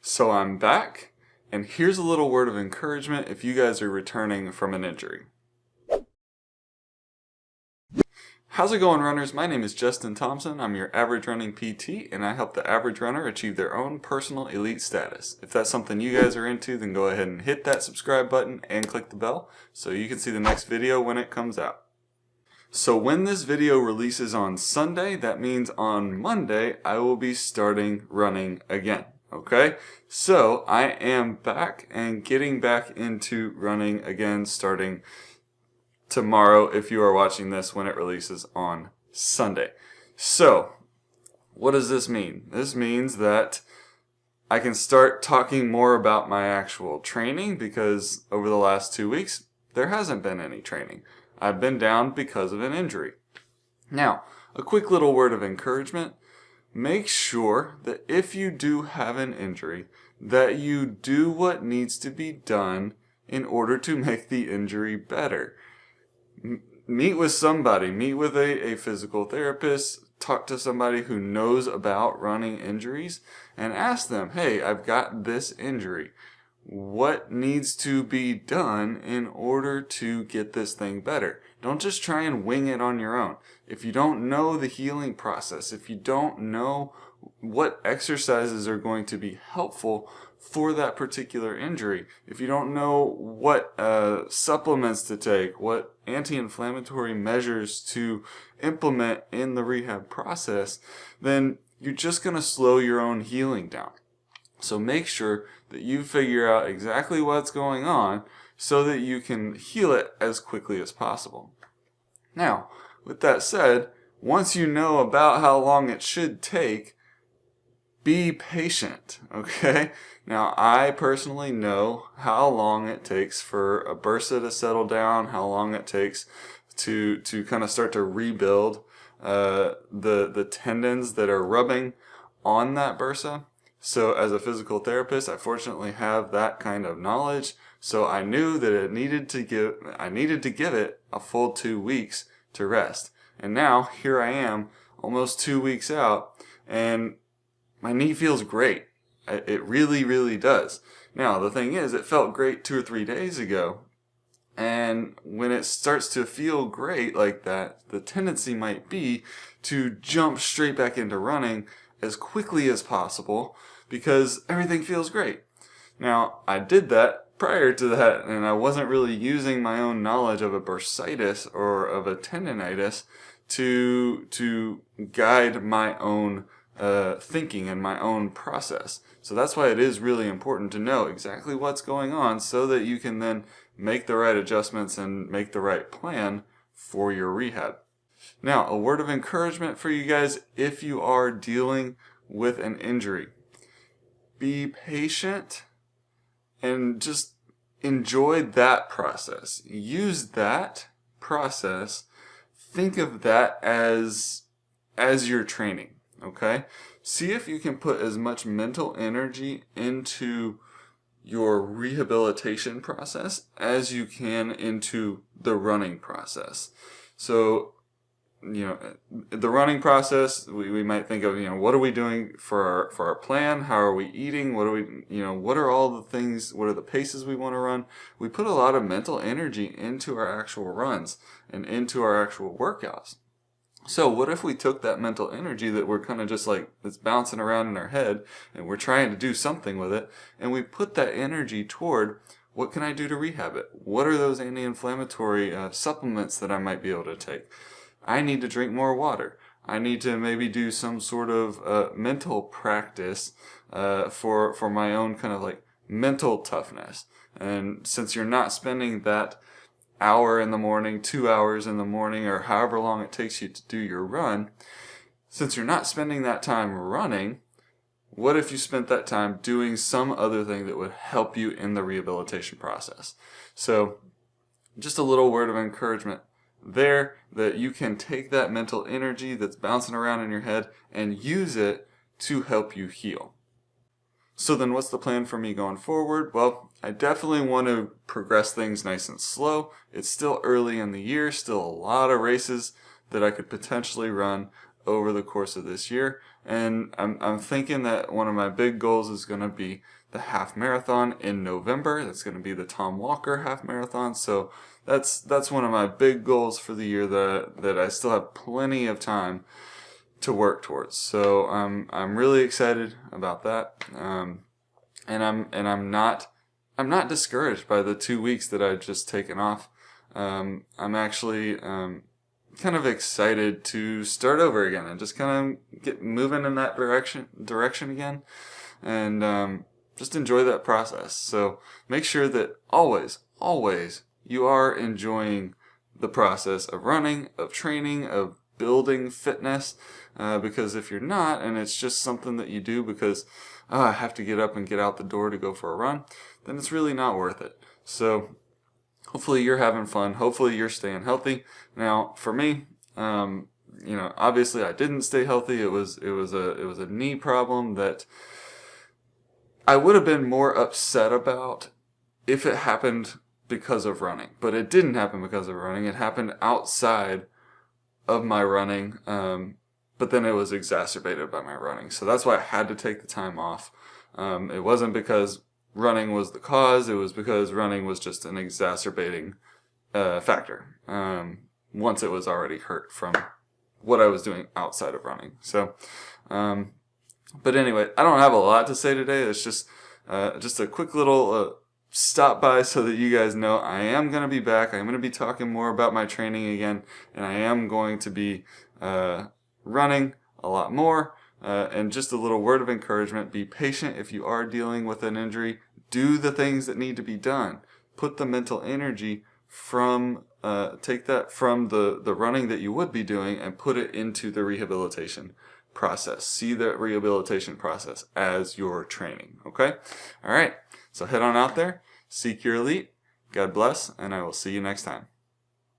So I'm back, and here's a little word of encouragement if you guys are returning from an injury. How's it going, runners? My name is Justin Thompson. I'm your average running PT, and I help the average runner achieve their own personal elite status. If that's something you guys are into, then go ahead and hit that subscribe button and click the bell so you can see the next video when it comes out. So when this video releases on Sunday, that means on Monday I will be starting running again. Okay, so I am back and getting back into running again starting tomorrow if you are watching this when it releases on Sunday. So what does this mean? This means that I can start talking more about my actual training because over the last 2 weeks there hasn't been any training. I've been down because of an injury. Now, a quick little word of encouragement. Make sure that if you do have an injury, that you do what needs to be done in order to make the injury better. Meet with somebody, meet with a physical therapist, talk to somebody who knows about running injuries, and ask them, hey, I've got this injury. What needs to be done in order to get this thing better? Don't just try and wing it on your own. If you don't know the healing process, if you don't know what exercises are going to be helpful for that particular injury, if you don't know what supplements to take, what anti-inflammatory measures to implement in the rehab process, then you're just going to slow your own healing down. So make sure that you figure out exactly what's going on so that you can heal it as quickly as possible. Now, with that said, once you know about how long it should take, be patient, okay? Now, I personally know how long it takes for a bursa to settle down, how long it takes to kind of start to rebuild the tendons that are rubbing on that bursa. So as a physical therapist, I fortunately have that kind of knowledge. So I knew that I needed to give it a full 2 weeks to rest. And now here I am, almost 2 weeks out, and my knee feels great. It really, really does. Now the thing is, it felt great 2 or 3 days ago. And when it starts to feel great like that, the tendency might be to jump straight back into running as quickly as possible because everything feels great. Now, I did that prior to that, and I wasn't really using my own knowledge of a bursitis or of a tendonitis to guide my own thinking and my own process. So that's why it is really important to know exactly what's going on so that you can then make the right adjustments and make the right plan for your rehab. Now, a word of encouragement for you guys if you are dealing with an injury. Be patient and just enjoy that process. Use that process. Think of that as your training, okay? See if you can put as much mental energy into your rehabilitation process as you can into the running process. So, the running process, we might think of, what are we doing for our plan? How are we eating? What are all the things, what are the paces we want to run? We put a lot of mental energy into our actual runs and into our actual workouts. So what if we took that mental energy that we're kind of just like, it's bouncing around in our head and we're trying to do something with it, and we put that energy toward, what can I do to rehab it? What are those anti-inflammatory supplements that I might be able to take? I need to drink more water. I need to maybe do some sort of mental practice for my own kind of like mental toughness. And since you're not spending that hour in the morning, 2 hours in the morning, or however long it takes you to do your run, since you're not spending that time running, what if you spent that time doing some other thing that would help you in the rehabilitation process? So just a little word of encouragement there, that you can take that mental energy that's bouncing around in your head and use it to help you heal. So then what's the plan for me going forward? Well, I definitely want to progress things nice and slow. It's still early in the year, still a lot of races that I could potentially run. over the course of this year. And I'm thinking that one of my big goals is going to be the half marathon in November. That's going to be the Tom Walker half marathon. So that's one of my big goals for the year that I still have plenty of time to work towards. So I'm really excited about that. And I'm not discouraged by the 2 weeks that I've just taken off. I'm actually kind of excited to start over again and just kind of get moving in that direction again, and just enjoy that process. So make sure that always you are enjoying the process of running, of training, of building fitness, because if you're not, and it's just something that you do because I have to get up and get out the door to go for a run, then it's really not worth it. So hopefully you're having fun. Hopefully you're staying healthy. Now, for me, obviously I didn't stay healthy. It was a knee problem that I would have been more upset about if it happened because of running. But it didn't happen because of running. It happened outside of my running. But then it was exacerbated by my running. So that's why I had to take the time off. It wasn't because running was the cause. It was because running was just an exacerbating factor once it was already hurt from what I was doing outside of running. So, but anyway, I don't have a lot to say today. It's just a quick little stop by so that you guys know I am going to be back. I'm going to be talking more about my training again, and I am going to be running a lot more. And just a little word of encouragement: be patient if you are dealing with an injury. Do the things that need to be done. Put the mental energy from, take that from the running that you would be doing and put it into the rehabilitation process. See the rehabilitation process as your training. Okay? All right. So head on out there, seek your elite. God bless, and I will see you next time.